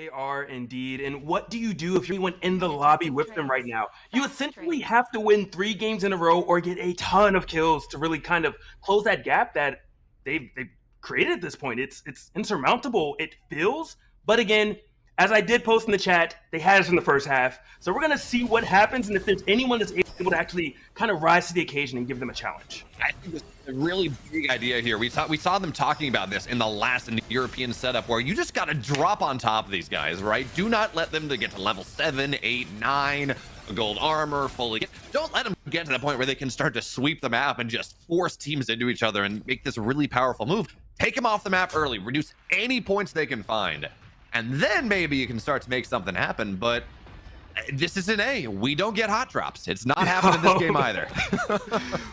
They are indeed. And what do you do if you're anyone in the lobby with them right now? You essentially have to win 3 games in a row or get a ton of kills to really kind of close that gap that they've created at this point. It's insurmountable, it feels. But again, as I did post in the chat, they had us in the first half. So we're going to see what happens and if there's anyone that's able to actually kind of rise to the occasion and give them a challenge. I think this is a really big idea here. We saw them talking about this in the last European setup where you just got to drop on top of these guys, right? Do not let them to get to level 7, 8, 9, gold armor, fully. Don't let them get to the point where they can start to sweep the map and just force teams into each other and make this really powerful move. Take them off the map early, reduce any points they can find. And then maybe you can start to make something happen, but this is an A. We don't get hot drops. It's not happening in this game either.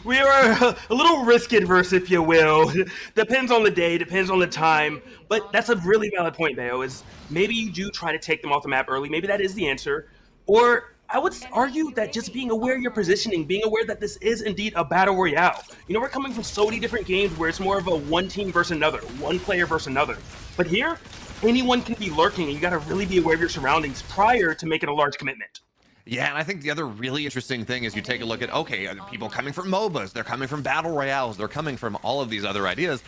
We are a little risk adverse, if you will. Depends on the day, depends on the time. But that's a really valid point, Beo, is maybe you do try to take them off the map early. Maybe that is the answer. Or I would argue that just being aware of your positioning, being aware that this is indeed a battle royale. You know, we're coming from so many different games where it's more of a one team versus another, one player versus another. But here, anyone can be lurking, and you got to really be aware of your surroundings prior to making a large commitment. Yeah, and I think the other really interesting thing is you take a look at, okay, people coming from MOBAs, they're coming from battle royales, they're coming from all of these other ideas.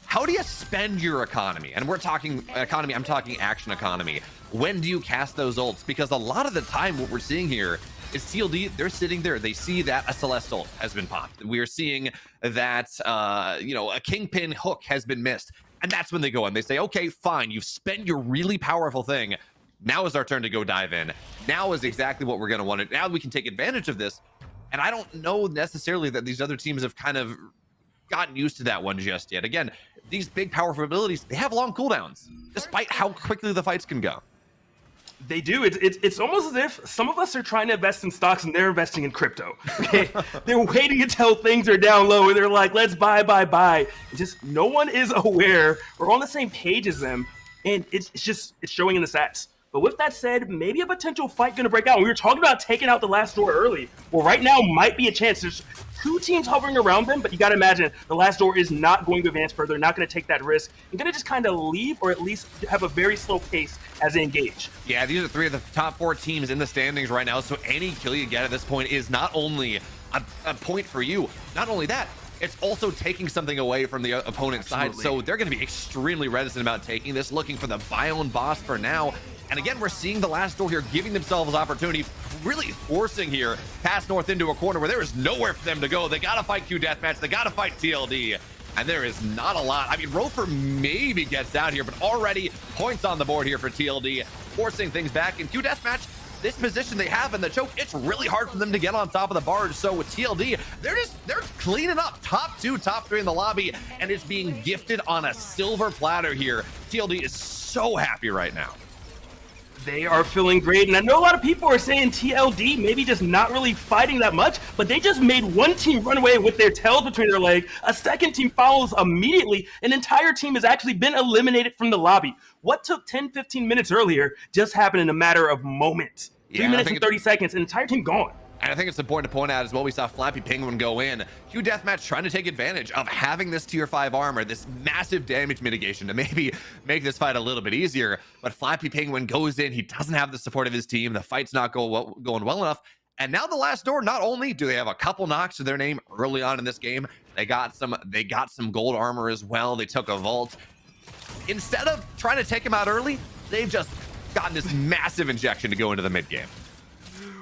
How do you spend your economy? And we're talking economy, I'm talking action economy. When do you cast those ults? Because a lot of the time what we're seeing here is TLD, they're sitting there, they see that a Celeste ult has been popped. We are seeing that, a Kingpin hook has been missed. And that's when they go in. They say, okay, fine, you've spent your really powerful thing. Now is our turn to go dive in. Now is exactly what we're going to want. Now we can take advantage of this. And I don't know necessarily that these other teams have kind of gotten used to that one just yet. Again, these big powerful abilities, they have long cooldowns, despite how quickly the fights can go. They do. It's almost as if some of us are trying to invest in stocks and they're investing in crypto. Okay? They're waiting until things are down low and they're like, let's buy. And just no one is aware or on the same page as them. And it's showing in the stats. But with that said, maybe a potential fight going to break out. We were talking about taking out the last door early. Well, right now might be a chance. There's 2 teams hovering around them, but you got to imagine the last door is not going to advance further, not going to take that risk. You're going to just kind of leave or at least have a very slow pace as they engage. Yeah, these are 3 of the top 4 teams in the standings right now, so any kill you get at this point is not only a point for you, not only that, it's also taking something away from the opponent's side, so they're going to be extremely reticent about taking this, looking for the Biome boss for now. And again, we're seeing the last door here giving themselves opportunity, really forcing here past North into a corner where there is nowhere for them to go. They got to fight Q Deathmatch. They got to fight TLD. And there is not a lot. I mean, Rofer maybe gets down here, but already points on the board here for TLD, forcing things back. And Q Deathmatch, this position they have in the choke, it's really hard for them to get on top of the barge. So with TLD, they're cleaning up top 2, top 3 in the lobby, and it's being gifted on a silver platter here. TLD is so happy right now. They are feeling great, and I know a lot of people are saying TLD maybe just not really fighting that much, but they just made one team run away with their tails between their legs. A second team follows immediately. An entire team has actually been eliminated from the lobby. What took 10-15 minutes earlier just happened in a matter of moments. 3 minutes and 30 seconds, an entire team gone. And I think it's important to point out as well, we saw Flappy Penguin go in. Q Deathmatch trying to take advantage of having this tier 5 armor, this massive damage mitigation to maybe make this fight a little bit easier. But Flappy Penguin goes in, he doesn't have the support of his team, the fight's not going well enough. And now the last door, not only do they have a couple knocks to their name early on in this game, they got some gold armor as well. They took a vault. Instead of trying to take him out early, they've just gotten this massive injection to go into the mid game.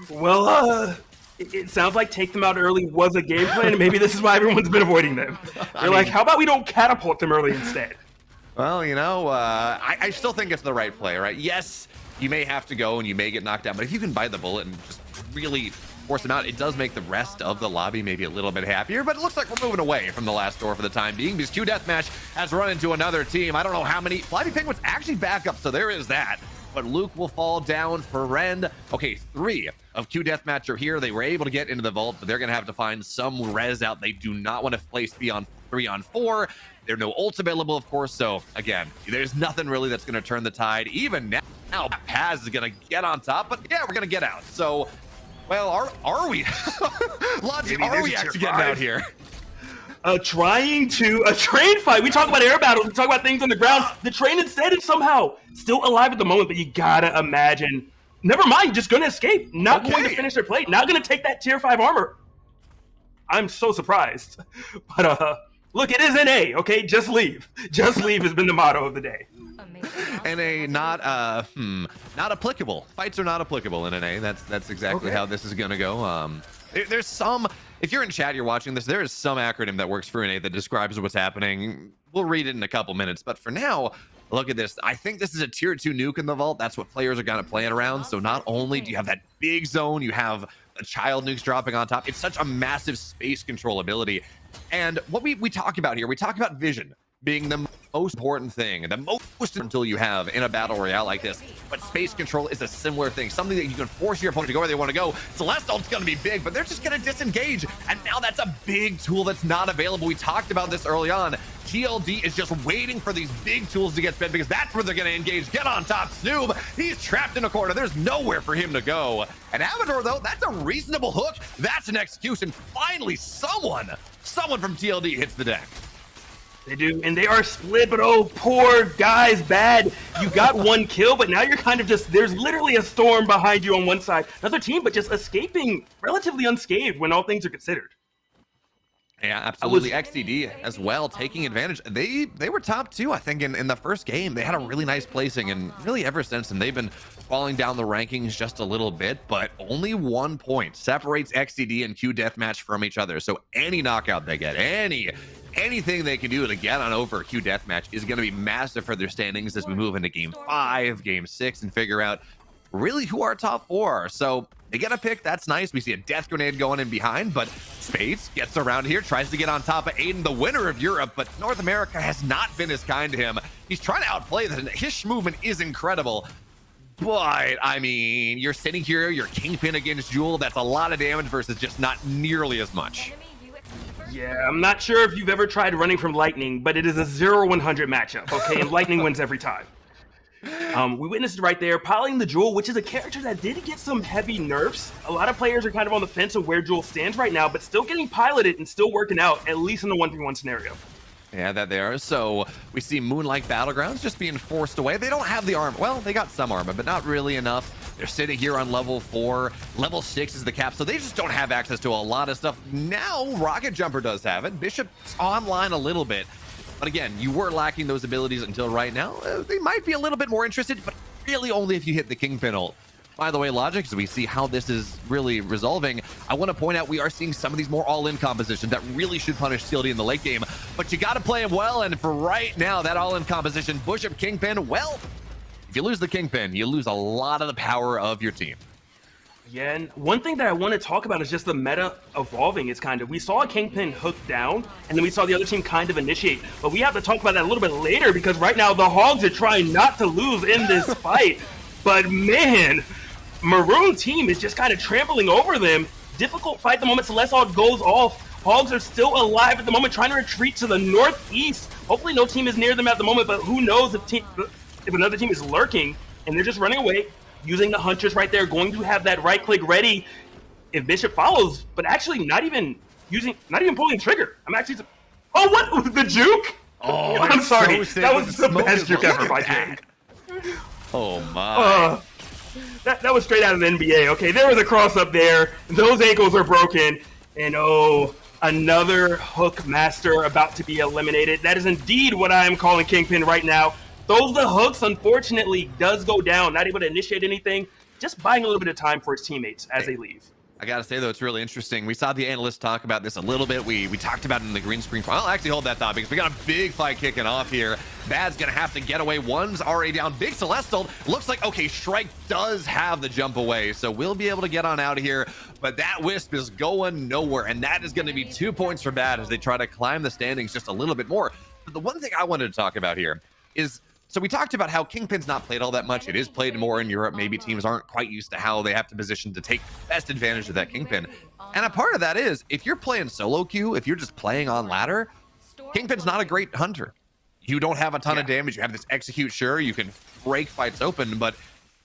Well, it sounds like take them out early was a game plan, and maybe this is why everyone's been avoiding them. They're like, how about we don't catapult them early instead? Well, I still think it's the right play, right? Yes, you may have to go and you may get knocked out, but if you can bite the bullet and just really force them out, it does make the rest of the lobby maybe a little bit happier. But it looks like we're moving away from the last door for the time being, because Q Deathmatch has run into another team. I don't know how many. Flappy Penguin's actually back up, so there is that. But Luke will fall down for Rend. Okay, 3 of Q Deathmatch are here. They were able to get into the vault, but they're going to have to find some res out. They do not want to place 3-on-4. There are no ults available, of course. So, again, there's nothing really that's going to turn the tide. Even now, Paz is going to get on top. But, yeah, we're going to get out. So, well, are we? Logic, are we actually getting out here? trying to a train fight. We talk about air battles, we talk about things on the ground. The train instead is somehow still alive at the moment, but you gotta imagine. Never mind, just gonna escape. Not going to finish their plate. Not gonna take that tier 5 armor. I'm so surprised. But look, it is NA, okay? Just leave. Just leave has been the motto of the day. NA not applicable. Fights are not applicable in NA. That's exactly how this is gonna go. There's some, if you're in chat, you're watching this, there is some acronym that works for NA that describes what's happening. We'll read it in a couple minutes, but for now, look at this. I think this is a tier 2 nuke in the vault. That's what players are gonna play it around. So not only do you have that big zone, you have a child nukes dropping on top. It's such a massive space control ability. And what we talk about here, we talk about vision being the most important thing, the most until you have in a battle royale like this. But space control is a similar thing, something that you can force your opponent to go where they want to go. Celestial's going to be big, but they're just going to disengage. And now that's a big tool that's not available. We talked about this early on. TLD is just waiting for these big tools to get spent because that's where they're going to engage. Get on top, Snoob. He's trapped in a corner. There's nowhere for him to go. And Amador, though, that's a reasonable hook. That's an execution. Finally, someone from TLD hits the deck. They do, and they are split, but oh, poor guys, bad. You got one kill, but now you're kind of just, there's literally a storm behind you on one side. Another team, but just escaping relatively unscathed when all things are considered. Yeah, absolutely. XTD as well, taking advantage. They were top 2, I think, in the first game. They had a really nice placing, and really ever since then, they've been falling down the rankings just a little bit, but only 1 point separates XTD and Q Deathmatch from each other. So any knockout they get, anything they can do to get on over Q Deathmatch is going to be massive for their standings as we move into game 5, game 6, and figure out really who our top 4 are. So they get a pick. That's nice. We see a death grenade going in behind, but Spades gets around here, tries to get on top of Aiden, the winner of Europe, but North America has not been as kind to him. He's trying to outplay that. His movement is incredible. But, I mean, you're sitting here, you're Kingpin against Jewel. That's a lot of damage versus just not nearly as much. Yeah, I'm not sure if you've ever tried running from Lightning, but it is a 0-100 matchup, okay? And Lightning wins every time. We witnessed it right there, piloting the Jewel, which is a character that did get some heavy nerfs. A lot of players are kind of on the fence of where Jewel stands right now, but still getting piloted and still working out, at least in the 1v1 scenario. Yeah, that they are. So we see Moonlight Battlegrounds just being forced away. They don't have the armor. Well, they got some armor, but not really enough. They're sitting here on level 4. Level 6 is the cap, so they just don't have access to a lot of stuff. Now, Rocket Jumper does have it. Bishop's online a little bit. But again, you were lacking those abilities until right now. They might be a little bit more interested, but really only if you hit the Kingpin ult. By the way, Logic, as we see how this is really resolving, I want to point out we are seeing some of these more all-in compositions that really should punish TLD in the late game. But you got to play them well, and for right now, that all-in composition, Bishop, Kingpin, well, if you lose the Kingpin, you lose a lot of the power of your team. Yeah, and one thing that I want to talk about is just the meta evolving. It's kind of, we saw a Kingpin hook down, and then we saw the other team kind of initiate. But we have to talk about that a little bit later, because right now the Hogs are trying not to lose in this fight. But man, Maroon team is just kind of trampling over them. Difficult fight at the moment. Celestial goes off. Hogs are still alive at the moment, trying to retreat to the northeast. Hopefully no team is near them at the moment, but who knows if another team is lurking, and they're just running away. Using the Huntress right there, going to have that right click ready if Bishop follows, but actually not even pulling trigger. I'm actually, oh, what, the juke? Oh, I'm sorry, that was the best juke ever by Jay. Oh my. That was straight out of the NBA. Okay, there was a cross up there, those ankles are broken, and oh, another hook master about to be eliminated. That is indeed what I am calling Kingpin right now. Those the hooks, unfortunately, does go down. Not able to initiate anything. Just buying a little bit of time for his teammates as they leave. I gotta say, though, it's really interesting. We saw the analysts talk about this a little bit. We talked about it in the green screen. I'll actually hold that thought because we got a big fight kicking off here. Bad's gonna have to get away. One's already down. Big Celestial looks like, okay, Shrike does have the jump away, so we'll be able to get on out of here. But that Wisp is going nowhere, and that is gonna be 2 points for Bad as they try to climb the standings just a little bit more. But the one thing I wanted to talk about here is, so we talked about how Kingpin's not played all that much. It is played more in Europe. Maybe teams aren't quite used to how they have to position to take best advantage of that Kingpin. And a part of that is, if you're playing solo queue, if you're just playing on ladder, Kingpin's not a great hunter. You don't have a ton of damage. You have this execute, sure, you can break fights open, but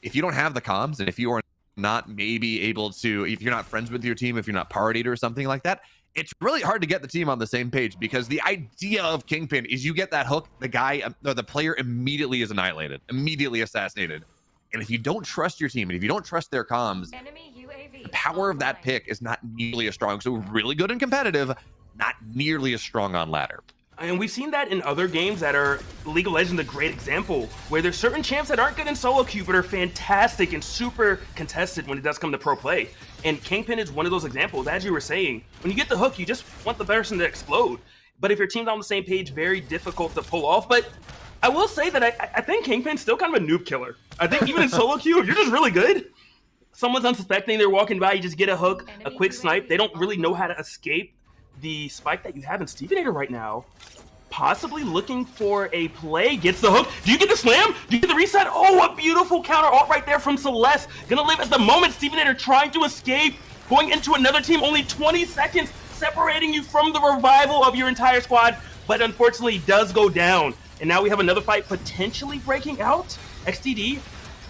if you don't have the comms, and if you are not maybe able to, if you're not friends with your team, if you're not partied or something like that, it's really hard to get the team on the same page, because the idea of Kingpin is you get that hook, the guy or the player immediately is annihilated, immediately assassinated. And if you don't trust your team, and if you don't trust their comms, the power of that pick is not nearly as strong. So really good and competitive, not nearly as strong on ladder. And we've seen that in other games that are League of Legends a great example, where there's certain champs that aren't good in solo queue but are fantastic and super contested when it does come to pro play. And Kingpin is one of those examples. As you were saying, when you get the hook, you just want the person to explode. But if your team's on the same page, very difficult to pull off. But I will say that I think Kingpin's still kind of a noob killer. I think even in solo queue, if you're just really good, someone's unsuspecting, they're walking by, you just get a hook, a quick snipe. They don't really know how to escape the spike that you have in Stevenator right now. Possibly looking for a play, gets the hook. Do you get the slam? Do you get the reset? Oh, a beautiful counter ult right there from Celeste. Gonna live at the moment. Stevenator trying to escape, going into another team, only 20 seconds separating you from the revival of your entire squad, but unfortunately does go down. And now we have another fight potentially breaking out. XTD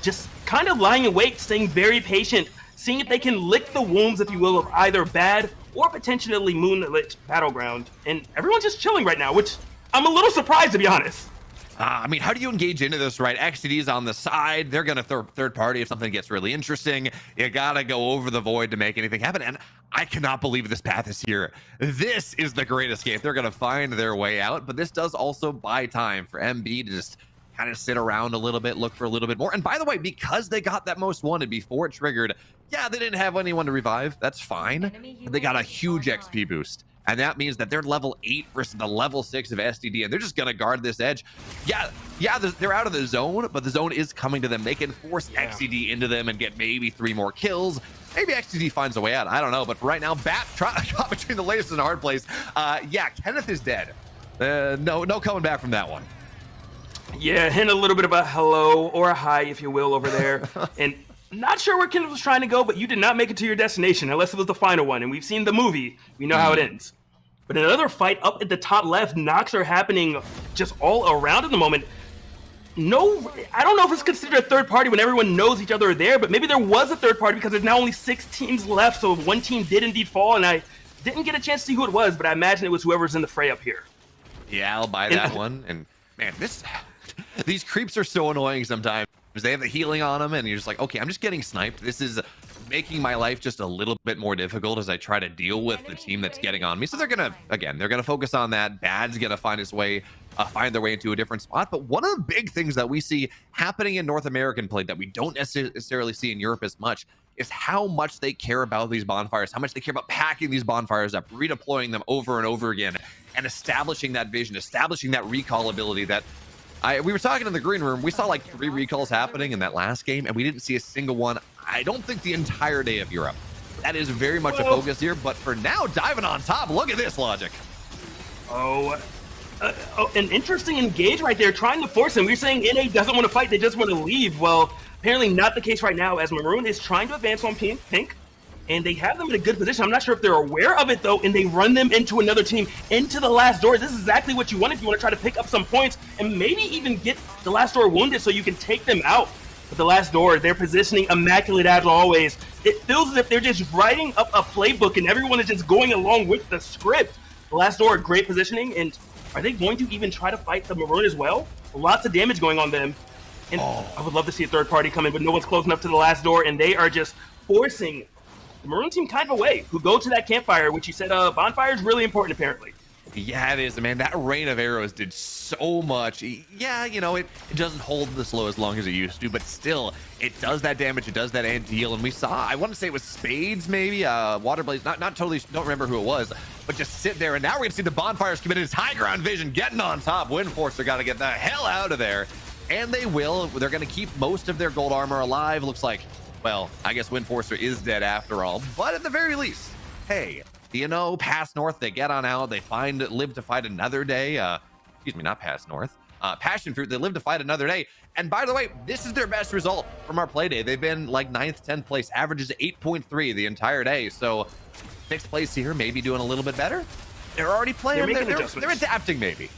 just kind of lying in wait, staying very patient, seeing if they can lick the wounds, if you will, of either bad or potentially moonlit battleground. And everyone's just chilling right now, which I'm a little surprised, to be honest. I mean, how do you engage into this, right? XTD's on the side. They're going to third party if something gets really interesting. You got to go over the void to make anything happen. And I cannot believe this path is here. This is the great escape. They're going to find their way out. But this does also buy time for MB to just kind of sit around a little bit, look for a little bit more. And by the way, because they got that most wanted before it triggered, yeah, they didn't have anyone to revive. That's fine. But they got a huge XP boost. And that means that they're level 8 versus the level 6 of STD, and they're just going to guard this edge. Yeah, they're out of the zone, but the zone is coming to them. They can force XTD into them and get maybe 3 more kills. Maybe XTD finds a way out. I don't know. But for right now, Bat caught between the latest and hard place. Yeah, Kenneth is dead. No coming back from that one. Yeah, hint a little bit of a hello or a hi, if you will, over there. And not sure where Kenneth was trying to go, but you did not make it to your destination unless it was the final one. And we've seen the movie. We know how it ends. But another fight up at the top left. Knocks are happening just all around at the moment. No, I don't know if it's considered a third party when everyone knows each other are there, but maybe there was a third party because there's now only 6 teams left. So one team did indeed fall, and I didn't get a chance to see who it was, but I imagine it was whoever's in the fray up here. Yeah, I'll buy that one. And man, these creeps are so annoying sometimes. They have the healing on them, and you're just like, okay, I'm just getting sniped. This is making my life just a little bit more difficult as I try to deal with the team that's getting on me. So they're gonna focus on that. Bad's gonna find their way into a different spot. But one of the big things that we see happening in North American play that we don't necessarily see in Europe as much is how much they care about these bonfires, how much they care about packing these bonfires up, redeploying them over and over again, and establishing that vision, establishing that recall ability that we were talking in the green room. We saw like 3 recalls happening in that last game, and we didn't see a single one. I don't think the entire day of Europe. That is very much a focus here, but for now, diving on top. Look at this Logic. An interesting engage right there, trying to force him. We're saying NA doesn't want to fight, they just want to leave. Well, apparently not the case right now, as Maroon is trying to advance on Pink, and they have them in a good position. I'm not sure if they're aware of it, though, and they run them into another team, into the last door. This is exactly what you want if you want to try to pick up some points and maybe even get the last door wounded so you can take them out. But the last door, they're positioning immaculate as always. It feels as if they're just writing up a playbook and everyone is just going along with the script. The last door, great positioning, and are they going to even try to fight the Maroon as well? Lots of damage going on them. And I would love to see a third party come in, but no one's close enough to the last door, and they are just forcing the Maroon team kind of away, who go to that campfire, which you said bonfire is really important, apparently. Yeah, it is, man. That rain of arrows did so much. Yeah, you know, it doesn't hold the slow as long as it used to, but still, it does that damage. It does that anti-heal, and we saw, I want to say it was Spades, maybe, Waterblaze, not totally, don't remember who it was, but just sit there, and now we're going to see the bonfires commit his high ground vision, getting on top. Windforcer got to get the hell out of there, and they will. They're going to keep most of their gold armor alive. Looks like, well, I guess Windforcer is dead after all, but at the very least, hey, you know, pass north, they get on out, they live to fight another day. Excuse me, not pass north. Passion fruit, they live to fight another day. And by the way, this is their best result from our play day. They've been like 9th, 10th place, averages 8.3 the entire day. So 6th place here, maybe doing a little bit better. They're already playing, they're adapting maybe.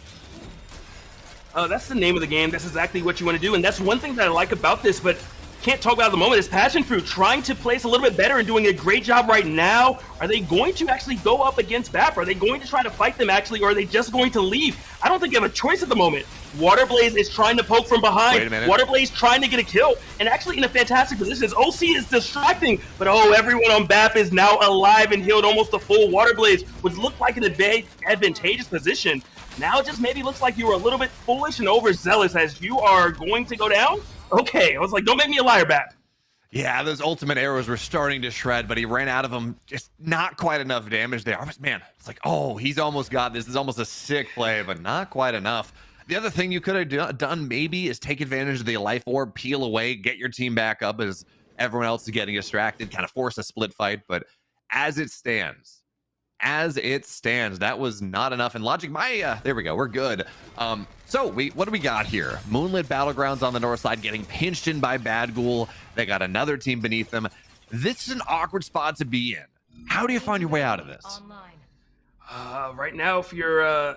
That's the name of the game. That's exactly what you want to do. And that's one thing that I like about this, but can't talk about at the moment is Passion Fruit trying to place a little bit better and doing a great job right now. Are they going to actually go up against BAP? Are they going to try to fight them actually, or are they just going to leave? I don't think they have a choice at the moment. Waterblaze is trying to poke from behind. Wait a minute. Waterblaze trying to get a kill, and actually in a fantastic position. His OC is distracting, but oh, everyone on BAP is now alive and healed almost a full Waterblaze, which looked like an advantageous position. Now it just maybe looks like you were a little bit foolish and overzealous as you are going to go down. Okay, I was like, don't make me a liar, BAP. Yeah, those ultimate arrows were starting to shred, but he ran out of them. Just not quite enough damage there. Man, it's like, oh, he's almost got this. This is almost a sick play, but not quite enough. The other thing you could have done maybe is take advantage of the life orb, peel away, get your team back up as everyone else is getting distracted, kind of force a split fight. But as it stands, that was not enough. And Logic, there we go, we're good. So what do we got here? Moonlit Battlegrounds on the north side getting pinched in by Bad Ghoul. They got another team beneath them. This is an awkward spot to be in. How do you find your way out of this? Right now, if you're,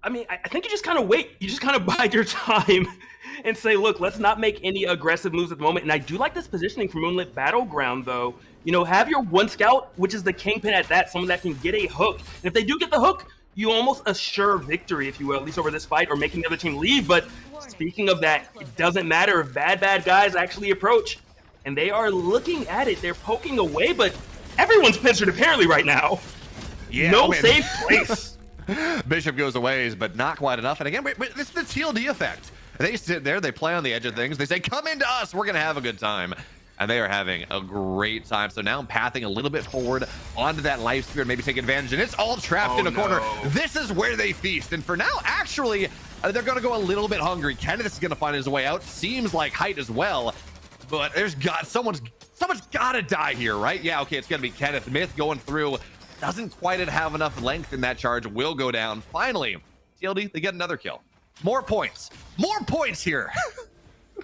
I mean, I think you just kind of wait. You just kind of bide your time and say, look, let's not make any aggressive moves at the moment. And I do like this positioning for Moonlit Battleground, though. You know, have your one scout, which is the kingpin at that, someone that can get a hook. And if they do get the hook, you almost assure victory, if you will, at least over this fight, or making the other team leave. But speaking of that, it doesn't matter if bad guys actually approach. And they are looking at it. They're poking away, but everyone's pictured apparently right now. Yeah, no safe place. Bishop goes away, but not quite enough. And again, it's the TLD effect. They sit there, they play on the edge of things. They say, come into us, we're going to have a good time. And they are having a great time. So now I'm pathing a little bit forward onto that life sphere, maybe take advantage. And it's all trapped in a corner. This is where they feast. And for now, actually, they're going to go a little bit hungry. Kenneth is going to find his way out. Seems like Height as well. But someone's got to die here, right? Yeah, okay, it's going to be Kenneth. Myth going through. Doesn't quite have enough length in that charge. Will go down. Finally, TLD, they get another kill. More points here.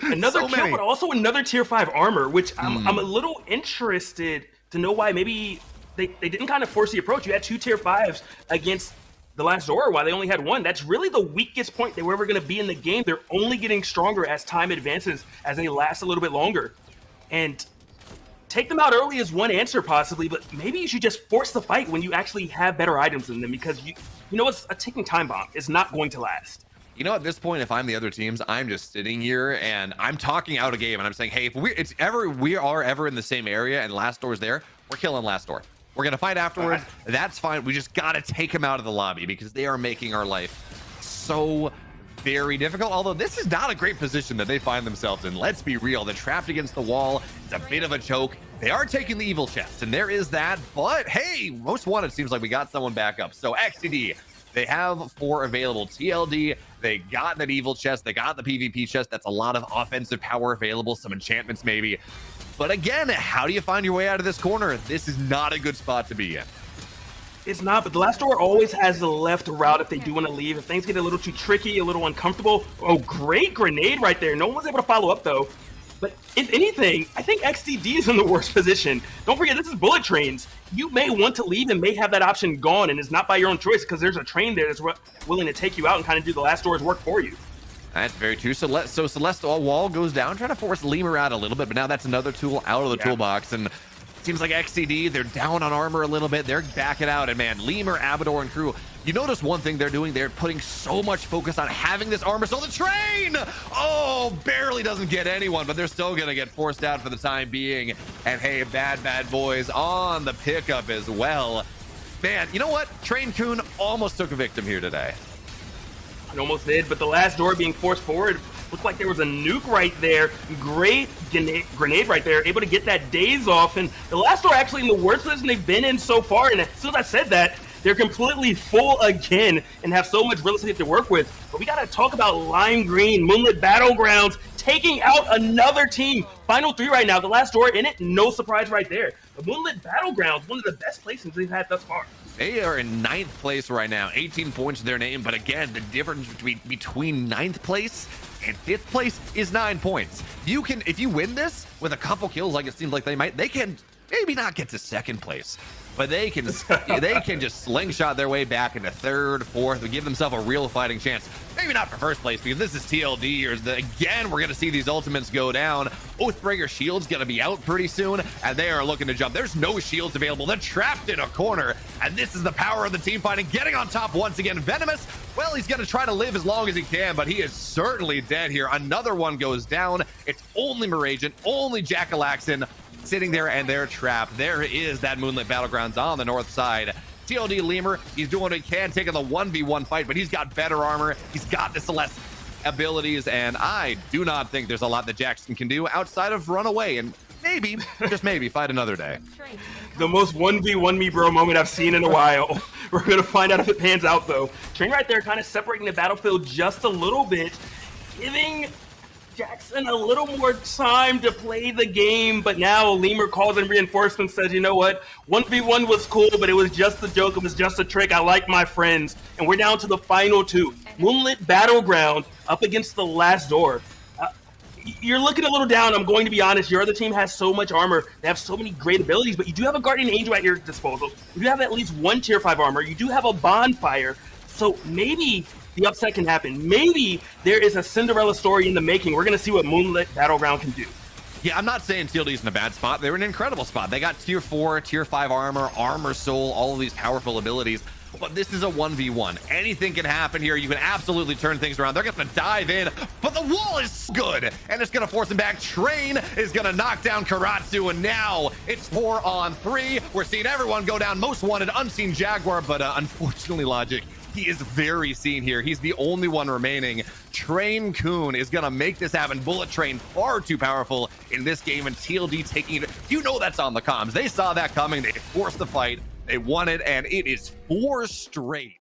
Another so kill, many. but also another tier 5 armor, which I'm a little interested to know why maybe they didn't kind of force the approach. You had 2 tier 5s against the last Zora, while they only had 1. That's really the weakest point they were ever going to be in the game. They're only getting stronger as time advances, as they last a little bit longer. And take them out early is one answer possibly, but maybe you should just force the fight when you actually have better items than them, because you know it's a ticking time bomb. It's not going to last. You know, at this point, if I'm the other teams, I'm just sitting here and I'm talking out a game and I'm saying, hey, if we are ever in the same area and Last Door's there, we're killing Last Door. We're gonna fight afterwards. That's fine. We just gotta take them out of the lobby because they are making our life so very difficult. Although this is not a great position that they find themselves in. Let's be real. They're trapped against the wall. It's a bit of a choke. They are taking the evil chest, and there is that. But hey, most wanted seems like we got someone back up. So XTD. They have 4 available TLD. They got that evil chest. They got the PvP chest. That's a lot of offensive power available. Some enchantments maybe. But again, how do you find your way out of this corner? This is not a good spot to be in. It's not, but the last door always has the left route if they do want to leave. If things get a little too tricky, a little uncomfortable. Oh, great grenade right there. No one was able to follow up, though. But if anything, I think XTD is in the worst position. Don't forget, this is bullet trains. You may want to leave and may have that option gone, and it's not by your own choice because there's a train there that's willing to take you out and kind of do the last door's work for you. That's very true. So Celestial Wall goes down, trying to force Lemur out a little bit, but now that's another tool out of the toolbox. And it seems like XTD, they're down on armor a little bit. They're backing out, and man, Lemur, Abador, and crew, you notice one thing they're doing? They're putting so much focus on having this armor. So the train, oh, barely doesn't get anyone, but they're still going to get forced out for the time being. And hey, bad boys on the pickup as well. Man, you know what? Train Coon almost took a victim here today. It almost did, but the last door being forced forward looked like there was a nuke right there. Great grenade right there, able to get that daze off. And the last door actually in the worst position they've been in so far. And as soon as I said that, they're completely full again and have so much real estate to work with. But we got to talk about Lime Green, Moonlit Battlegrounds, taking out another team. Final 3 right now. The last door in it, no surprise right there. The Moonlit Battlegrounds, one of the best placements they've had thus far. They are in 9th place right now, 18 points to their name. But again, the difference between 9th place and 5th place is 9 points. If you win this with a couple kills, like it seems like they might, they can maybe not get to 2nd place, but they can just slingshot their way back into third, fourth, and give themselves a real fighting chance. Maybe not for first place, because this is TLD. Again, we're going to see these ultimates go down. Oathbreaker shield's going to be out pretty soon, and they are looking to jump. There's no shields available. They're trapped in a corner, and this is the power of the team fighting. Getting on top once again. Venomous, well, he's going to try to live as long as he can, but he is certainly dead here. Another one goes down. It's only Merajan, only Jackalaxin sitting there, and they're trapped. There is that Moonlit Battlegrounds on the north side. TLD Lemur, he's doing what he can, taking the 1v1 fight, but he's got better armor. He's got the Celeste abilities, and I do not think there's a lot that Jackson can do outside of run away and maybe, just maybe, fight another day. The most 1v1 me bro moment I've seen in a while. We're going to find out if it pans out, though. Train right there kind of separating the battlefield just a little bit, giving Jackson a little more time to play the game, but now Lemur calls in reinforcements, says, you know what, 1v1 was cool, but it was just a joke, it was just a trick, I like my friends. And we're down to the final two. Moonlit Battleground up against the last door. You're looking a little down, I'm going to be honest. Your other team has so much armor, they have so many great abilities, but you do have a Guardian Angel at your disposal. You do have at least one tier 5 armor, you do have a bonfire, so maybe the upset can happen. Maybe there is a Cinderella story in the making. We're going to see what Moonlit Battleground can do. Yeah, I'm not saying TLD's in a bad spot. They're in an incredible spot. They got tier 4, tier 5 armor, armor soul, all of these powerful abilities. But this is a 1v1. Anything can happen here. You can absolutely turn things around. They're going to dive in, but the wall is good, and it's going to force him back. Train is going to knock down Karatsu, and now it's 4-on-3. We're seeing everyone go down. Most wanted, Unseen Jaguar, but unfortunately, Logic, he is very seen here. He's the only one remaining. Train Kun is going to make this happen. Bullet Train far too powerful in this game, and TLD taking it. You know that's on the comms. They saw that coming. They forced the fight. They won it, and it is 4 straight.